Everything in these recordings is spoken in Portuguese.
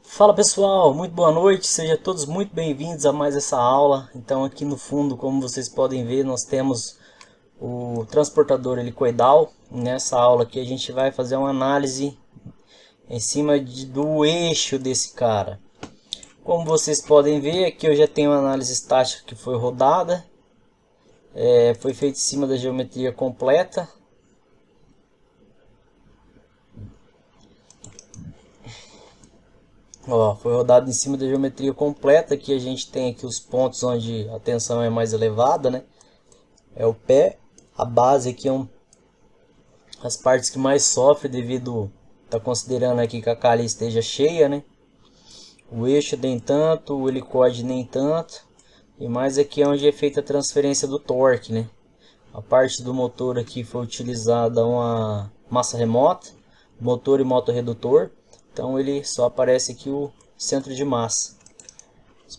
Fala pessoal, muito boa noite, sejam todos muito bem-vindos a mais essa aula. Então aqui no fundo, como vocês podem ver, nós temos o transportador helicoidal. Nessa aula aqui a gente vai fazer uma análise em cima do eixo desse cara. Como vocês podem ver, aqui eu já tenho uma análise estática que foi rodada. Foi feita em cima da geometria completa. Ó, foi rodado em cima da geometria completa. Aqui a gente tem aqui os pontos onde a tensão é mais elevada, né? É o pé, a base aqui é as partes que mais sofrem devido tá considerando aqui que a calha esteja cheia, né? O eixo nem tanto, o helicoide nem tanto. E mais aqui é onde é feita a transferência do torque, né? A parte do motor aqui foi utilizada uma massa remota, motor e motor redutor. Então ele só aparece aqui o centro de massa.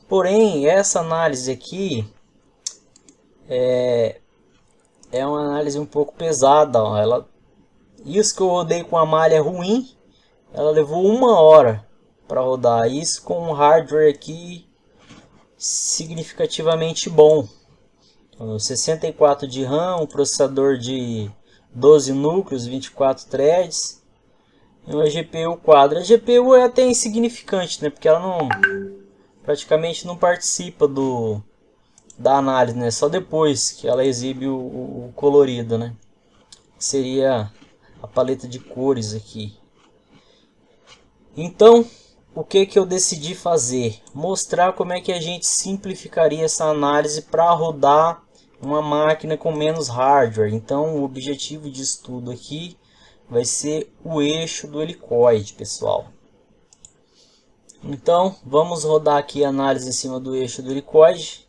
Porém, essa análise aqui é uma análise um pouco pesada, ó. Isso que eu rodei com a malha ruim, ela levou 1 hora para rodar. Isso com um hardware aqui significativamente bom. 64 de RAM, um processador de 12 núcleos, 24 threads e uma GPU quadra. A GPU é até insignificante, né? Porque ela praticamente não participa da análise, né? Só depois que ela exibe o colorido, né? Que seria a paleta de cores aqui. Então, o que eu decidi fazer? Mostrar como é que a gente simplificaria essa análise para rodar uma máquina com menos hardware. Então, o objetivo de estudo aqui vai ser o eixo do helicoide, pessoal. Então, vamos rodar aqui a análise em cima do eixo do helicoide,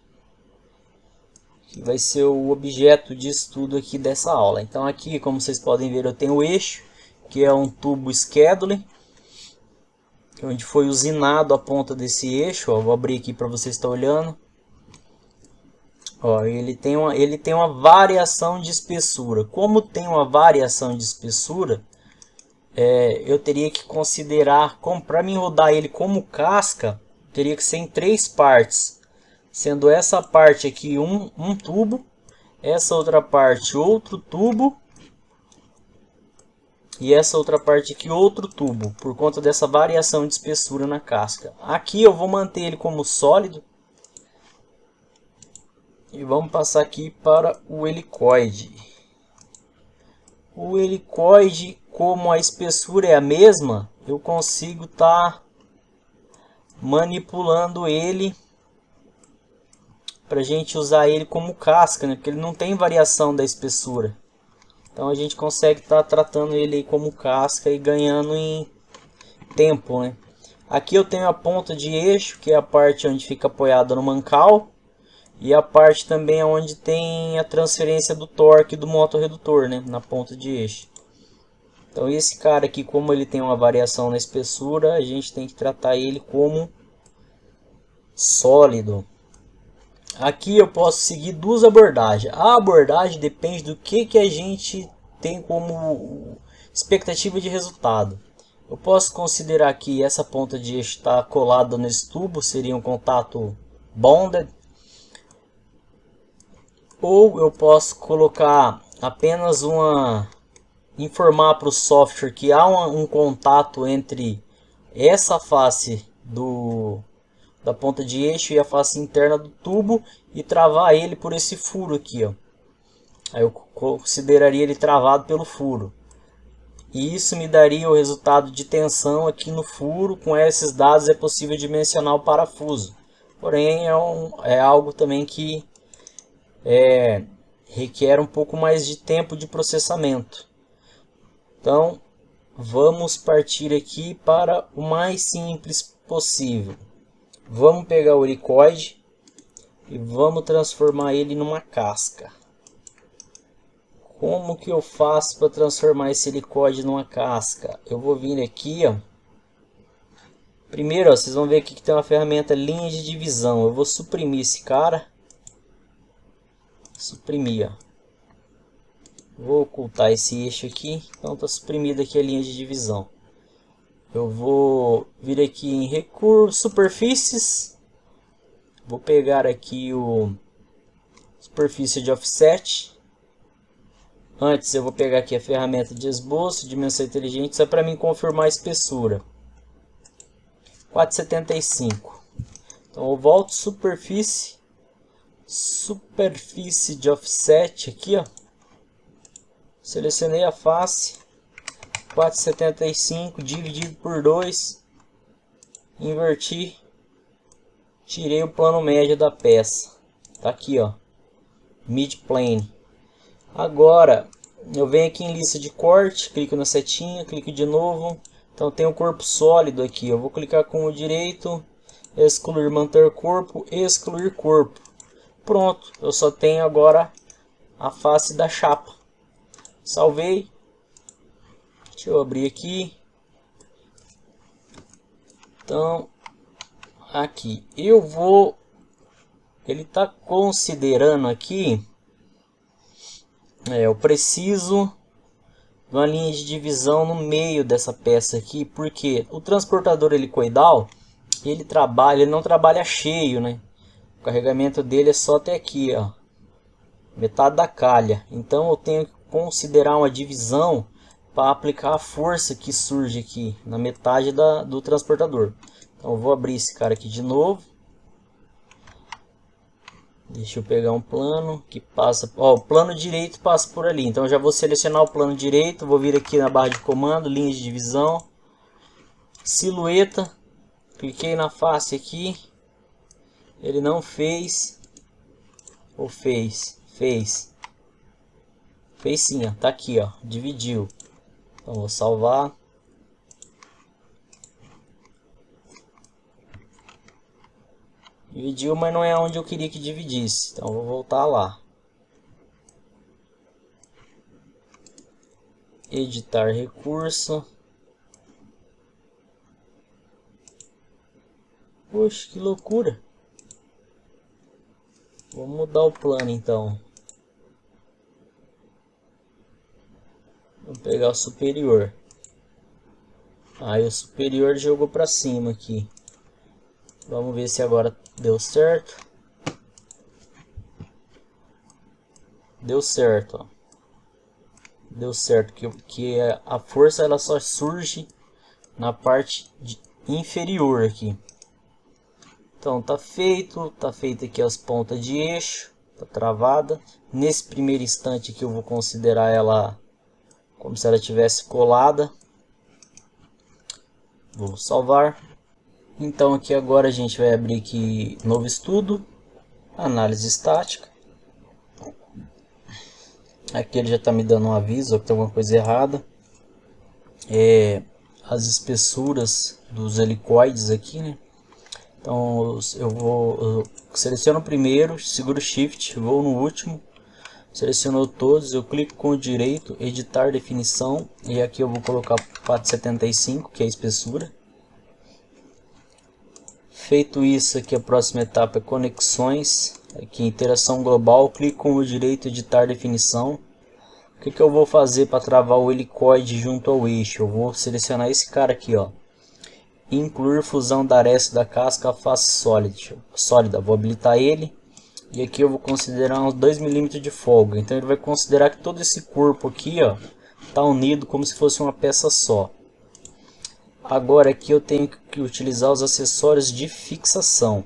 que vai ser o objeto de estudo aqui dessa aula. Então, aqui, como vocês podem ver, eu tenho o eixo, que é um tubo scheduling, onde foi usinado a ponta desse eixo. Ó, vou abrir aqui para você estar olhando. Ó, ele tem uma variação de espessura. Como tem uma variação de espessura, eu teria que considerar, para mim rodar ele como casca, teria que ser em 3 partes. Sendo essa parte aqui um tubo, essa outra parte outro tubo, e essa outra parte aqui outro tubo, por conta dessa variação de espessura na casca. Aqui eu vou manter ele como sólido. E vamos passar aqui para o helicoide. O helicoide, como a espessura é a mesma, eu consigo estar manipulando ele para a gente usar ele como casca, né? Porque ele não tem variação da espessura. Então a gente consegue estar tratando ele como casca e ganhando em tempo, né? Aqui eu tenho a ponta de eixo, que é a parte onde fica apoiada no mancal. E a parte também é onde tem a transferência do torque do motor redutor, né? Na ponta de eixo. Então esse cara aqui, como ele tem uma variação na espessura, a gente tem que tratar ele como sólido. Aqui eu posso seguir 2 abordagens. A abordagem depende do que a gente tem como expectativa de resultado. Eu posso considerar que essa ponta de eixo está colada nesse tubo, seria um contato bonded. Ou eu posso colocar apenas informar para o software que há um contato entre essa face da ponta de eixo e a face interna do tubo e travar ele por esse furo aqui, ó. Aí eu consideraria ele travado pelo furo. E isso me daria o resultado de tensão aqui no furo. Com esses dados é possível dimensionar o parafuso. Porém é algo também que requer um pouco mais de tempo de processamento. Então vamos partir aqui para o mais simples possível. Vamos pegar o helicoide e vamos transformar ele numa casca. Como que eu faço para transformar esse helicoide numa casca? Eu vou vir aqui, ó. Primeiro, ó, vocês vão ver aqui que tem uma ferramenta linha de divisão. Eu vou suprimir esse cara. Suprimir, ó. Vou ocultar esse eixo aqui. Então está suprimida aqui a linha de divisão. eu vou vir aqui em recursos, superfícies, vou pegar aqui o superfície de offset. Antes eu vou pegar aqui a ferramenta de esboço, dimensão inteligente, só para mim confirmar a espessura. 4,75. Então eu volto superfície de offset aqui, ó. Selecionei a face, 4,75 dividido por 2, inverti, tirei o plano médio da peça. Tá aqui, ó, mid plane. Agora eu venho aqui em lista de corte, clico na setinha, clico de novo. Então tem o corpo sólido aqui, eu vou clicar com o direito, excluir, manter corpo, excluir corpo. Pronto, eu só tenho agora a face da chapa. Salvei. Deixa eu abrir aqui. Então, aqui eu vou... Ele está considerando aqui... eu preciso de uma linha de divisão no meio dessa peça aqui. Porque o transportador helicoidal, ele não trabalha cheio, né? O carregamento dele é só até aqui, ó. Metade da calha. Então eu tenho que considerar uma divisão para aplicar a força que surge aqui na metade do transportador. Então eu vou abrir esse cara aqui de novo. Deixa eu pegar um plano que passa... Ó, o plano direito passa por ali. Então eu já vou selecionar o plano direito. Vou vir aqui na barra de comando, linha de divisão. Silhueta. Cliquei na face aqui. Ele não fez. Ou fez? Fez. Fez sim, ó. Tá aqui, ó. Dividiu. Então vou salvar. Dividiu, mas não é onde eu queria que dividisse. Então vou voltar lá. Editar recurso. Poxa, que loucura. Vou mudar o plano então. Vou pegar o superior. Aí o superior jogou para cima aqui. Vamos ver se agora deu certo. Deu certo, ó. Deu certo que a força ela só surge na parte inferior aqui. Então tá feito aqui as pontas de eixo, tá travada. Nesse primeiro instante aqui eu vou considerar ela como se ela tivesse colada. Vou salvar. Então aqui agora a gente vai abrir aqui novo estudo, análise estática. Aqui ele já está me dando um aviso que tem alguma coisa errada. As espessuras dos helicoides aqui, né? Então eu seleciono o primeiro, seguro Shift, vou no último, selecionou todos, eu clico com o direito, editar definição, e aqui eu vou colocar 4,75, que é a espessura. Feito isso, aqui a próxima etapa é conexões, aqui interação global, clico com o direito, editar definição. O que eu vou fazer para travar o helicoide junto ao eixo? Eu vou selecionar esse cara aqui, ó. Incluir fusão da aresta da casca à face sólida. Vou habilitar ele. E aqui eu vou considerar uns 2 mm de folga. Então ele vai considerar que todo esse corpo aqui, ó, está unido como se fosse uma peça só. Agora aqui eu tenho que utilizar os acessórios de fixação.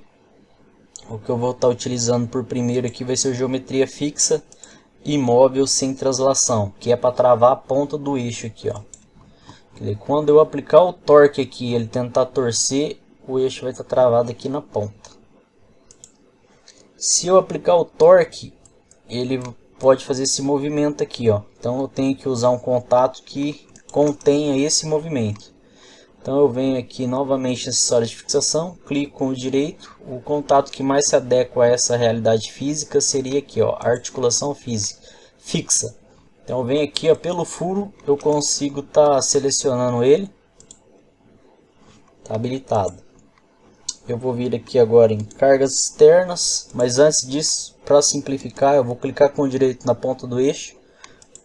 O que eu vou estar utilizando por primeiro aqui vai ser o geometria fixa imóvel sem translação, que é para travar a ponta do eixo aqui, ó. Quando eu aplicar o torque aqui, ele tentar torcer, o eixo vai estar travado aqui na ponta. Se eu aplicar o torque, ele pode fazer esse movimento aqui, ó. Então eu tenho que usar um contato que contenha esse movimento. Então eu venho aqui novamente em acessórios de fixação, clico com o direito. O contato que mais se adequa a essa realidade física seria aqui, ó, articulação fixa. Então eu venho aqui, ó, pelo furo, eu consigo estar selecionando ele. Tá habilitado. Eu vou vir aqui agora em cargas externas, mas antes disso, para simplificar, eu vou clicar com o direito na ponta do eixo,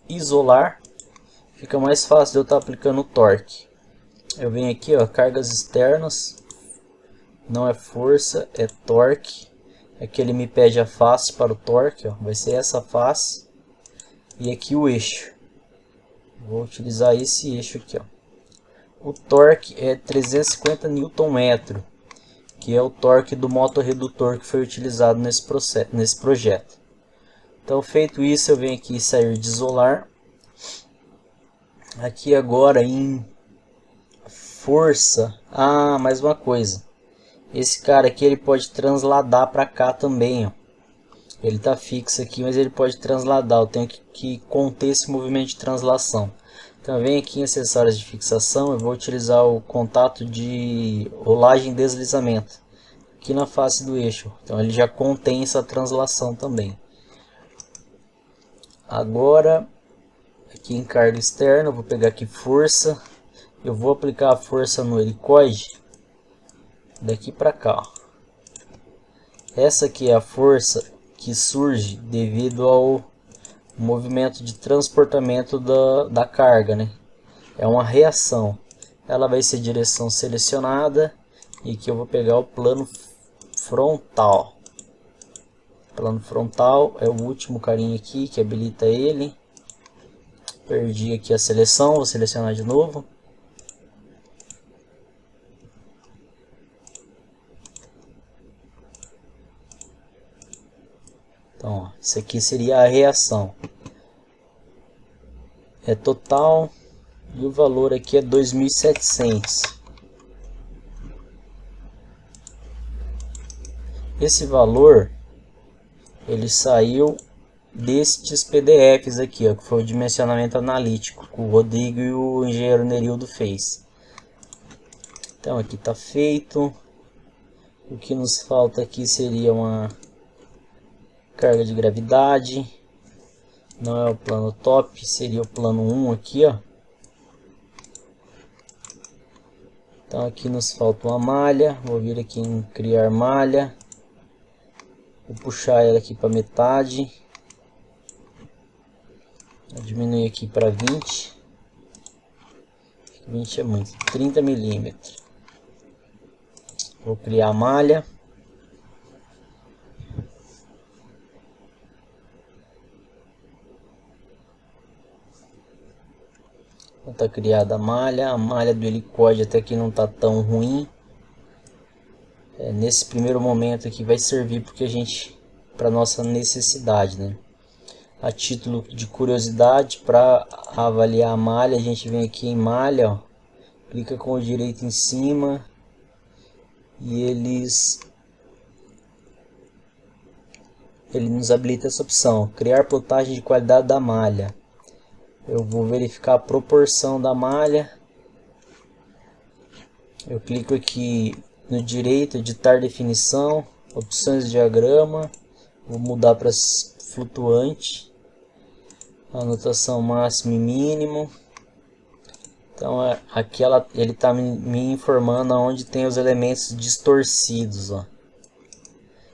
isolar. Fica mais fácil de eu estar aplicando o torque. Eu venho aqui, ó, cargas externas, não é força, é torque. Aqui ele me pede a face para o torque, ó, vai ser essa face. E aqui o eixo, vou utilizar esse eixo aqui, ó. O torque é 350 Nm, que é o torque do motorredutor que foi utilizado nesse projeto. Então, feito isso, eu venho aqui sair de isolar. Aqui agora em força, mais uma coisa. Esse cara aqui ele pode transladar para cá também, ó. Ele tá fixo aqui, mas ele pode transladar. Eu tenho que conter esse movimento de translação. Então vem aqui em acessórios de fixação, eu vou utilizar o contato de rolagem e deslizamento aqui na face do eixo. Então ele já contém essa translação também. Agora aqui em carga externa, eu vou pegar aqui força. Eu vou aplicar a força no helicoide daqui para cá, ó. Essa aqui é a força que surge devido ao movimento de transportamento da carga, né? É uma reação. Ela vai ser direção selecionada e aqui eu vou pegar o plano frontal. Plano frontal é o último carinha aqui que habilita ele. Perdi aqui a seleção, vou selecionar de novo. Então, ó, isso aqui seria a reação. É total e o valor aqui é 2.700. Esse valor ele saiu destes PDFs aqui, ó, que foi o dimensionamento analítico que o Rodrigo e o engenheiro Nerildo fez. Então aqui está feito. O que nos falta aqui seria uma carga de gravidade. Não é o plano top, seria o plano 1 aqui, ó. Então aqui nos falta uma malha. Vou vir aqui em criar malha. Vou puxar ela aqui para metade. Vou diminuir aqui para 20. 20 é muito. 30 milímetros. Vou criar a malha. Está criada a malha do helicóide até que não está tão ruim. Nesse primeiro momento aqui vai servir porque para nossa necessidade, né? A título de curiosidade, para avaliar a malha, a gente vem aqui em malha, ó, clica com o direito em cima e ele nos habilita essa opção, criar plotagem de qualidade da malha. Eu vou verificar a proporção da malha. Eu clico aqui no direito, editar definição, opções de diagrama, vou mudar para flutuante, anotação máximo e mínimo. Então aqui ele está me informando onde tem os elementos distorcidos, ó.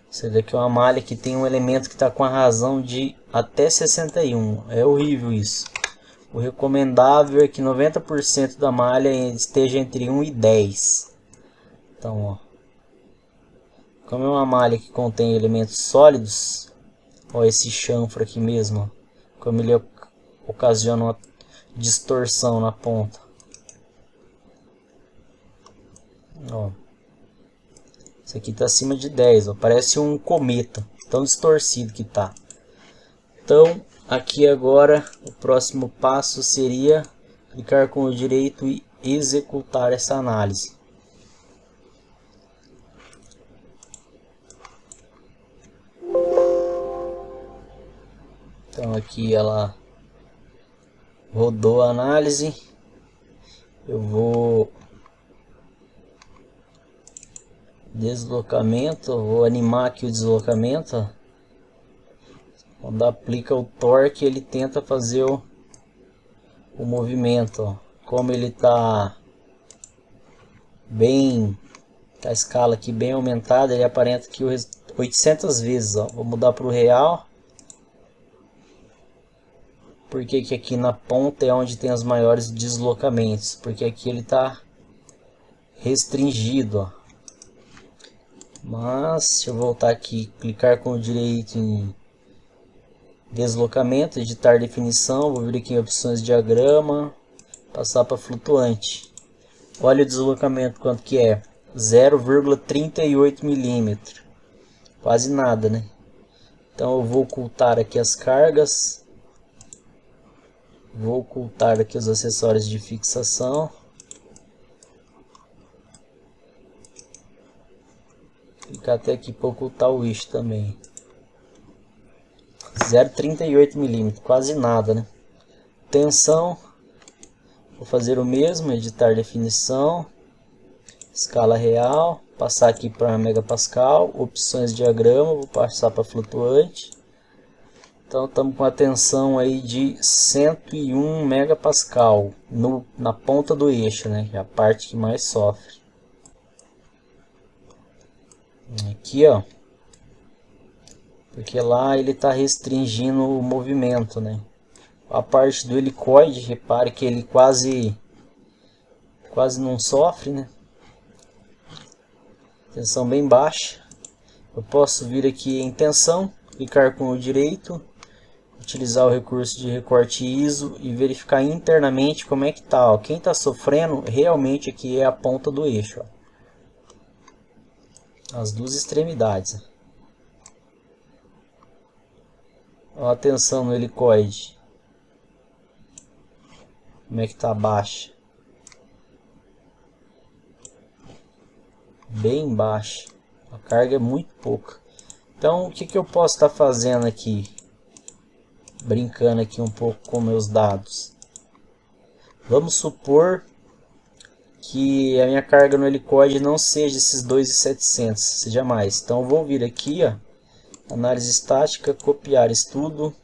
Isso daqui é uma malha que tem um elemento que está com a razão de até 61, é horrível isso. O recomendável é que 90% da malha esteja entre 1 e 10. Então, ó, como é uma malha que contém elementos sólidos, ó, esse chanfro aqui mesmo, ó, como ele ocasiona uma distorção na ponta. Ó, isso aqui está acima de 10, ó, parece um cometa, tão distorcido que tá. Então, aqui agora, o próximo passo seria clicar com o direito e executar essa análise. Então aqui ela rodou a análise. Eu vou deslocamento, vou animar aqui o deslocamento. Quando aplica o torque, ele tenta fazer o movimento, ó. Como ele tá bem, a escala aqui bem aumentada, ele aparenta que 800 vezes, ó. Vou mudar para o real. Porque que aqui na ponta é onde tem os maiores deslocamentos, porque aqui ele tá restringido, ó. Mas se eu voltar aqui, clicar com o direito em deslocamento, editar definição, vou vir aqui em opções de diagrama, passar para flutuante. Olha o deslocamento quanto que é, 0,38 milímetros, quase nada, né? Então eu vou ocultar aqui as cargas, vou ocultar aqui os acessórios de fixação, clicar até aqui para ocultar o eixo também. 0,38 milímetros, quase nada, né? Tensão, vou fazer o mesmo, editar definição, escala real, passar aqui para megapascal, opções de diagrama, vou passar para flutuante. Então estamos com a tensão aí de 101 megapascal na ponta do eixo, né? Que é a parte que mais sofre. Aqui, ó, porque lá ele está restringindo o movimento, né? A parte do helicoide, repare que ele quase não sofre, né? Tensão bem baixa. Eu posso vir aqui em tensão, clicar com o direito, utilizar o recurso de recorte ISO e verificar internamente como é que tá, ó. Quem está sofrendo realmente aqui é a ponta do eixo, ó. As duas extremidades. Ó, a tensão no helicoide. Como é que tá baixa? Bem baixa. A carga é muito pouca. Então o que eu posso estar fazendo aqui? Brincando aqui um pouco com meus dados. Vamos supor que a minha carga no helicoide não seja esses 2.700, seja mais. Então eu vou vir aqui, ó, análise estática, copiar estudo.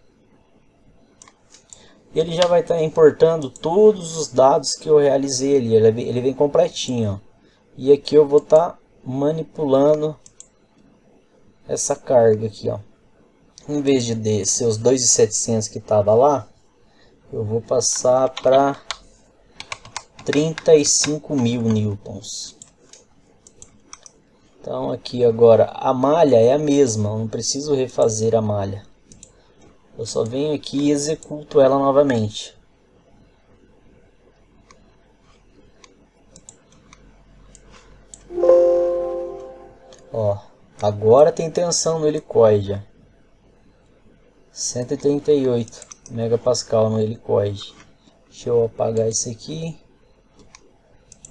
Ele já vai estar importando todos os dados que eu realizei ali. Ele vem completinho, ó. E aqui eu vou estar manipulando essa carga aqui, ó. Em vez de ser os 2.700 que estava lá, eu vou passar para 35.000 newtons. Então aqui agora a malha é a mesma, eu não preciso refazer a malha. Eu só venho aqui e executo ela novamente. Ó, agora tem tensão no helicoide. 138 megapascal no helicoide. Deixa eu apagar isso aqui.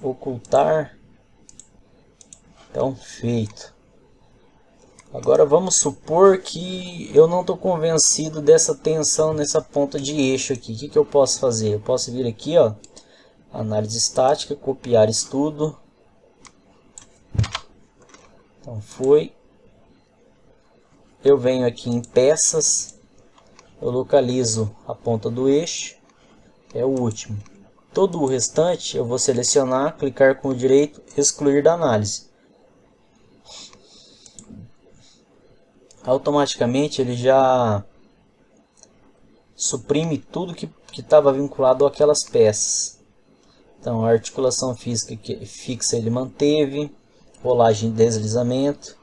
Ocultar. Então, feito. Agora vamos supor que eu não estou convencido dessa tensão nessa ponta de eixo aqui. O que eu posso fazer? Eu posso vir aqui, ó, análise estática, copiar estudo. Então foi. Eu venho aqui em peças, eu localizo a ponta do eixo, é o último. Todo o restante eu vou selecionar, clicar com o direito, excluir da análise. Automaticamente ele já suprime tudo que estava vinculado àquelas peças. Então a articulação fixa ele manteve, rolagem e deslizamento,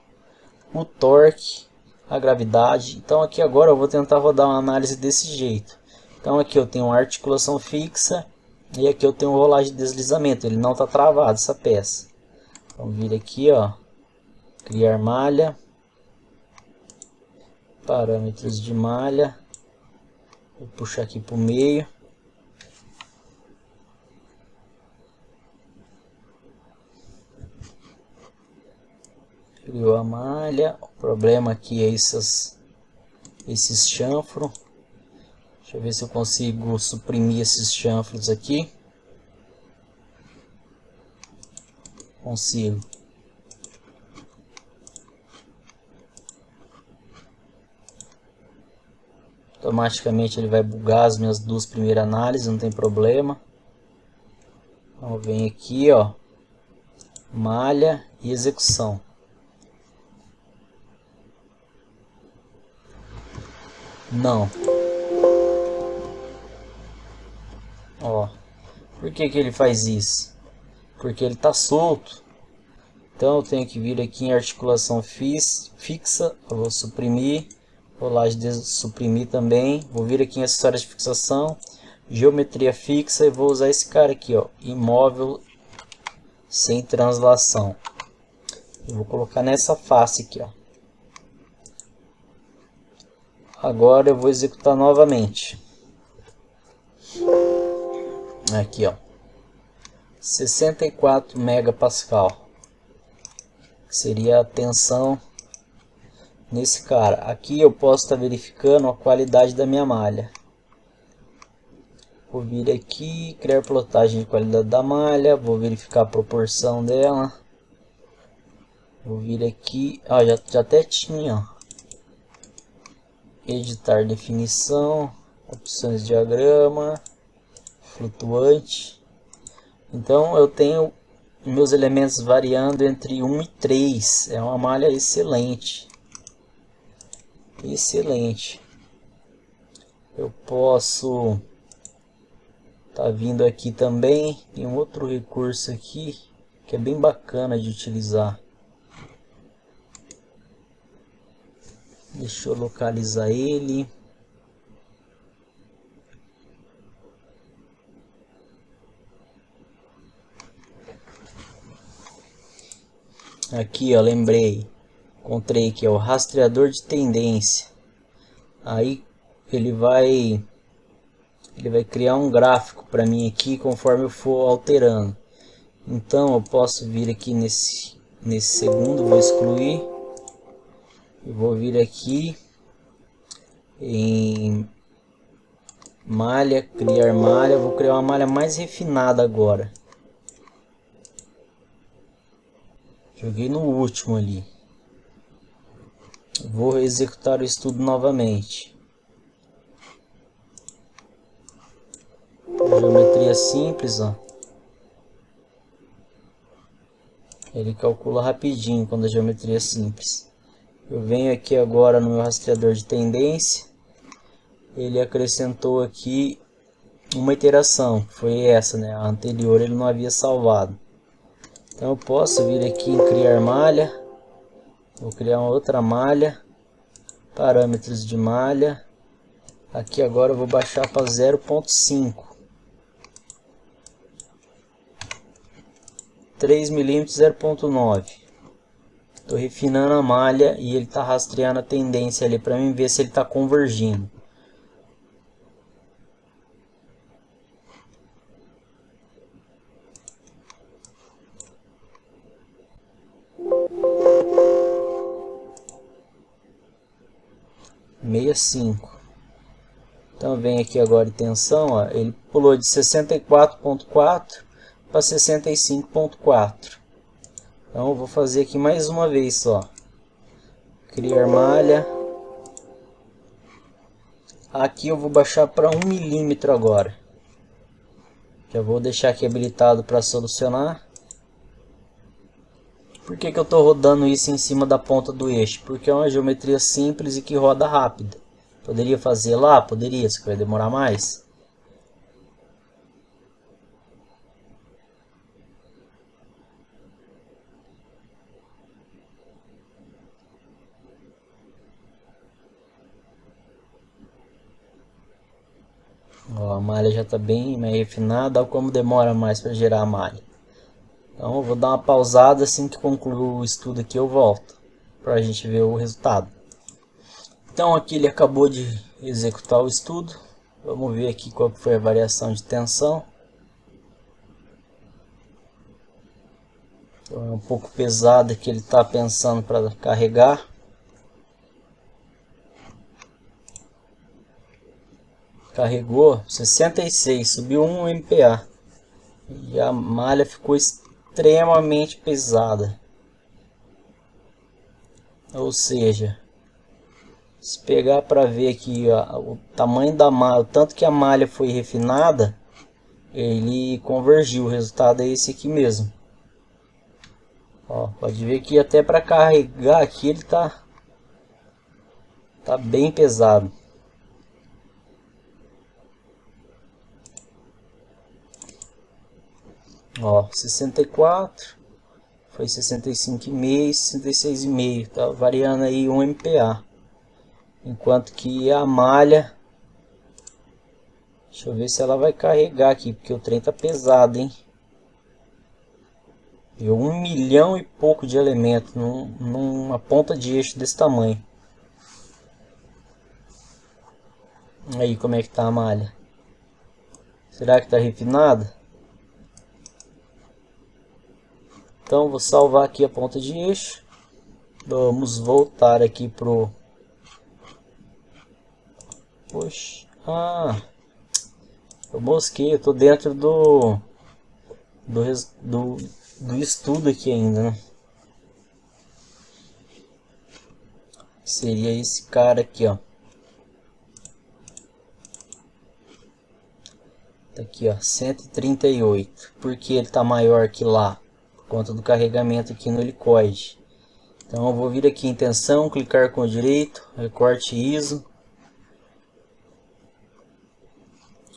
o torque, a gravidade. Então aqui agora eu vou tentar rodar uma análise desse jeito. Então aqui eu tenho uma articulação fixa e aqui eu tenho rolagem e deslizamento. Ele não está travado essa peça. Vamos vir aqui, ó, criar malha. Parâmetros de malha, vou puxar aqui para o meio, criou a malha. O problema aqui é esses chanfros. Deixa eu ver se eu consigo suprimir esses chanfros aqui. Consigo. Automaticamente ele vai bugar as minhas duas primeiras análises, não tem problema. Então vem aqui, ó, malha e execução. Não. Ó, por que ele faz isso? porque ele está solto. Então eu tenho que vir aqui em articulação fixa, eu vou suprimir, rolagem de suprimir também, vou vir aqui em acessórios de fixação, geometria fixa e vou usar esse cara aqui, ó, imóvel sem translação. Eu vou colocar nessa face aqui, ó. Agora eu vou executar novamente. Aqui, ó, 64 megapascal, que seria a tensão nesse cara. Aqui eu posso estar verificando a qualidade da minha malha. Vou vir aqui, criar plotagem de qualidade da malha, vou verificar a proporção dela. Vou vir aqui, já até tinha, ó. Editar definição, opções de diagrama, flutuante. Então eu tenho meus elementos variando entre 1 e 3. É uma malha excelente. Excelente. Eu posso tá vindo aqui também. Tem um outro recurso aqui que é bem bacana de utilizar. Deixa eu localizar ele. Aqui, ó, lembrei. Encontrei aqui, ó, o rastreador de tendência. Aí ele vai criar um gráfico para mim aqui conforme eu for alterando. Então eu posso vir aqui nesse segundo, vou excluir. Eu vou vir aqui em malha, criar malha, vou criar uma malha mais refinada agora. Joguei no último ali. Vou executar o estudo novamente. Geometria simples, ó. Ele calcula rapidinho quando a geometria é simples. Eu venho aqui agora no meu rastreador de tendência. Ele acrescentou aqui uma iteração, foi essa, né? A anterior ele não havia salvado. Então eu posso vir aqui em criar malha. Vou criar uma outra malha. Parâmetros de malha. Aqui agora eu vou baixar para 0.5. 3 mm 0.9. Estou refinando a malha e ele está rastreando a tendência ali para mim ver se ele está convergindo. Então vem aqui agora em tensão, ó, ele pulou de 64.4 para 65.4. Então eu vou fazer aqui mais uma vez só. Criar malha. Aqui eu vou baixar para 1 milímetro agora. Já vou deixar aqui habilitado para solucionar. Por que eu estou rodando isso em cima da ponta do eixo? Porque é uma geometria simples e que roda rápida. Poderia fazer lá? Poderia, só que vai demorar mais. Ó, a malha já está bem mais refinada. Olha como demora mais para gerar a malha. Então eu vou dar uma pausada, assim que concluir o estudo aqui eu volto para a gente ver o resultado. Então aqui ele acabou de executar o estudo. Vamos ver aqui qual foi a variação de tensão. Então é um pouco pesado que ele está pensando para carregar. Carregou 66, subiu 1 MPa. E a malha ficou extremamente pesada. Ou seja, se pegar para ver aqui ó, o tamanho da malha, o tanto que a malha foi refinada, ele convergiu. O resultado é esse aqui mesmo. Ó, pode ver que até para carregar aqui ele tá bem pesado. Ó, 64, foi 65,5, 66,5, tá variando aí 1 MPa. Enquanto que a malha, deixa eu ver se ela vai carregar aqui, porque o trem tá pesado, hein? Deu 1 milhão e pouco de elementos numa ponta de eixo desse tamanho. Aí como é que tá a malha? Será que tá refinada? Então vou salvar aqui a ponta de eixo. Vamos voltar aqui pro... Poxa, eu mosquei, eu tô dentro do estudo aqui ainda, né? Seria esse cara aqui, ó. Tá aqui, ó, 138. Porque ele tá maior que lá? Por conta do carregamento aqui no helicoide. Então eu vou vir aqui em tensão, clicar com o direito, recorte ISO.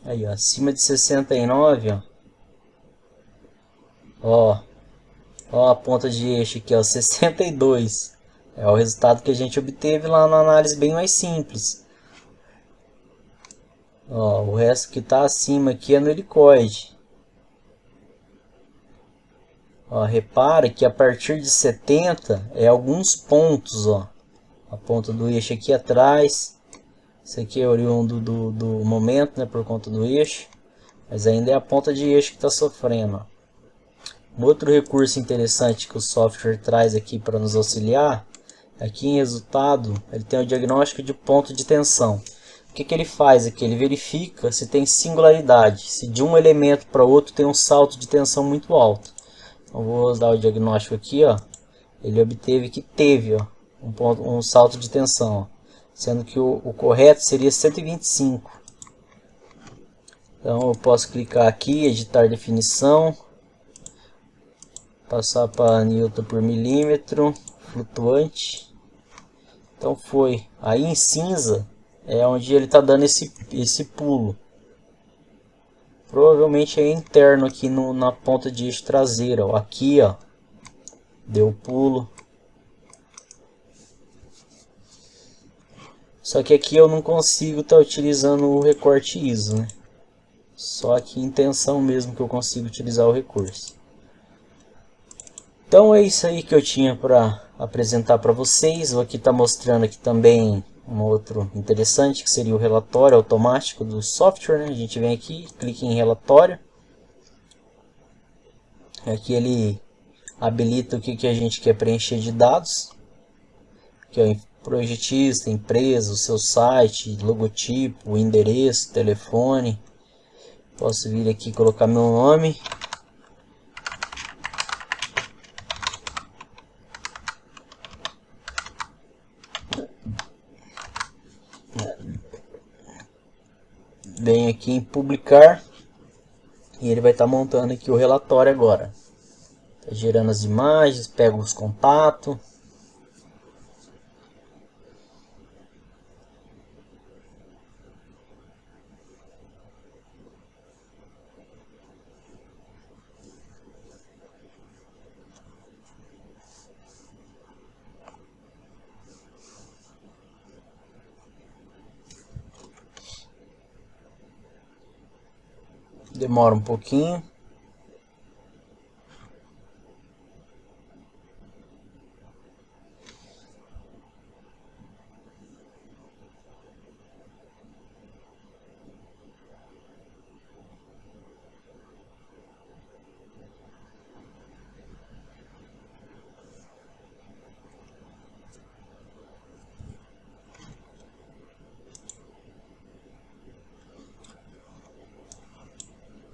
Aí, ó, acima de 69, ó. Ó a ponta de eixo aqui, ó, 62. É o resultado que a gente obteve lá na análise bem mais simples. Ó, o resto que está acima aqui é no helicoide. Ó, repara que a partir de 70 é alguns pontos, ó. A ponta do eixo aqui atrás. Isso aqui é oriundo do momento, né, por conta do eixo. Mas ainda é a ponta de eixo que está sofrendo, ó. Um outro recurso interessante que o software traz aqui para nos auxiliar, aqui em resultado, ele tem o diagnóstico de ponto de tensão. O que ele faz aqui? Ele verifica se tem singularidade, se de um elemento para outro tem um salto de tensão muito alto. Então vou dar o diagnóstico aqui, ó. Ele obteve que teve, ó, um salto de tensão, ó, sendo que o correto seria 125. Então eu posso clicar aqui, editar definição, passar para Newton por milímetro, flutuante. Então foi. Aí em cinza é onde ele está dando esse pulo. Provavelmente é interno aqui na ponta de eixo traseira. Ó. Aqui, ó, deu pulo. Só que aqui eu não consigo estar utilizando o recorte ISO, né? Só aqui em tensão mesmo que eu consigo utilizar o recurso. Então é isso aí que eu tinha para apresentar para vocês. Vou aqui estar mostrando aqui também um outro interessante, que seria o relatório automático do software, né? A gente vem aqui, clica em relatório. Aqui ele habilita o que a gente quer preencher de dados. Aqui, ó, projetista, empresa, o seu site, logotipo, endereço, telefone. Posso vir aqui e colocar meu nome. Venho aqui em publicar e ele vai estar montando aqui o relatório agora. Tá gerando as imagens, pego os contatos. Demora um pouquinho.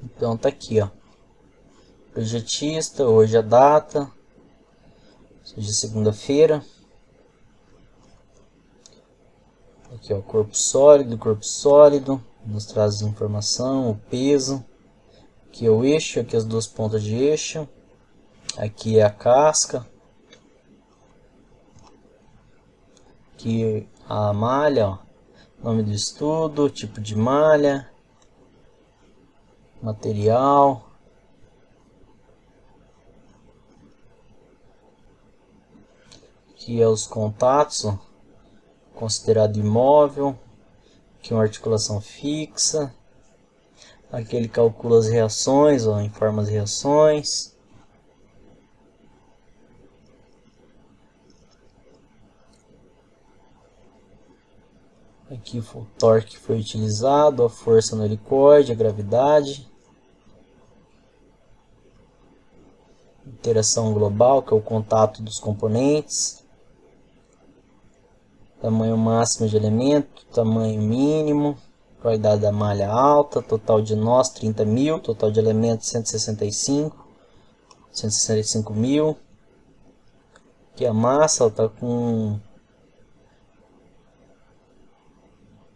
Então tá aqui, ó. Projetista, hoje a data, hoje é segunda-feira. Aqui, ó, corpo sólido, nos traz informação, o peso. Aqui é o eixo, aqui as duas pontas de eixo. Aqui é a casca. Aqui a malha, ó. Nome do estudo, tipo de malha, material. Aqui é os contatos, ó. Considerado imóvel. Aqui uma articulação fixa. Aqui ele calcula as reações, ó, informa as reações. Aqui o torque que foi utilizado, a força no helicoide, a gravidade. Interação global, que é o contato dos componentes. Tamanho máximo de elemento, tamanho mínimo. Qualidade da malha alta, total de nós 30.000, total de elementos 165 mil. Aqui a massa está com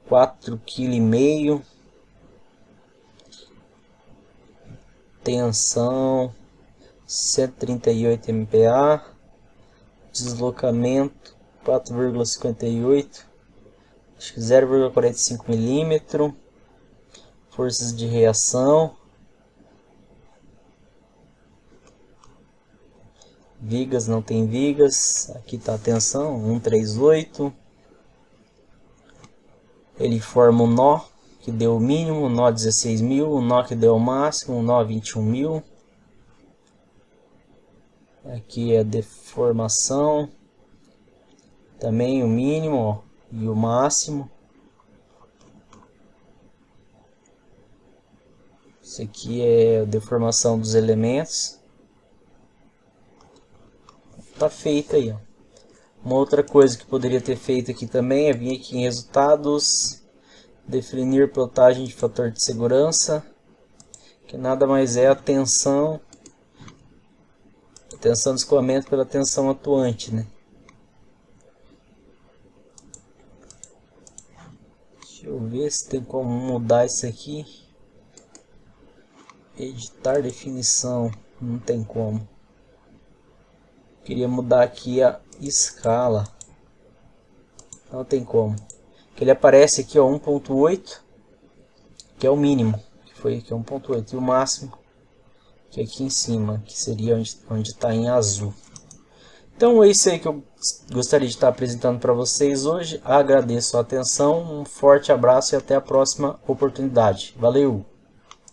4,5 kg. Tensão 138 MPa. Deslocamento 4,58, acho que 0,45 milímetro. Forças de reação, vigas, não tem vigas. Aqui está a tensão 138. Ele forma um nó que deu o mínimo, um nó 16.000, um nó que deu o máximo, um nó 21.000. Aqui é a deformação, também o mínimo, ó, e o máximo. Isso aqui é a deformação dos elementos. Tá feito aí, ó. Uma outra coisa que poderia ter feito aqui também é vir aqui em resultados, definir plotagem de fator de segurança, que nada mais é a tensão de escoamento pela tensão atuante, né? Deixa eu ver se tem como mudar isso aqui. Editar definição, não tem como. Queria mudar aqui a escala, não tem como. Que ele aparece aqui, ó, 1.8, que é o mínimo, que foi aqui 1.8, e o máximo que é aqui em cima, que seria onde está em azul. Então é isso aí que eu gostaria de estar apresentando para vocês hoje. Agradeço a atenção, um forte abraço e até a próxima oportunidade. Valeu!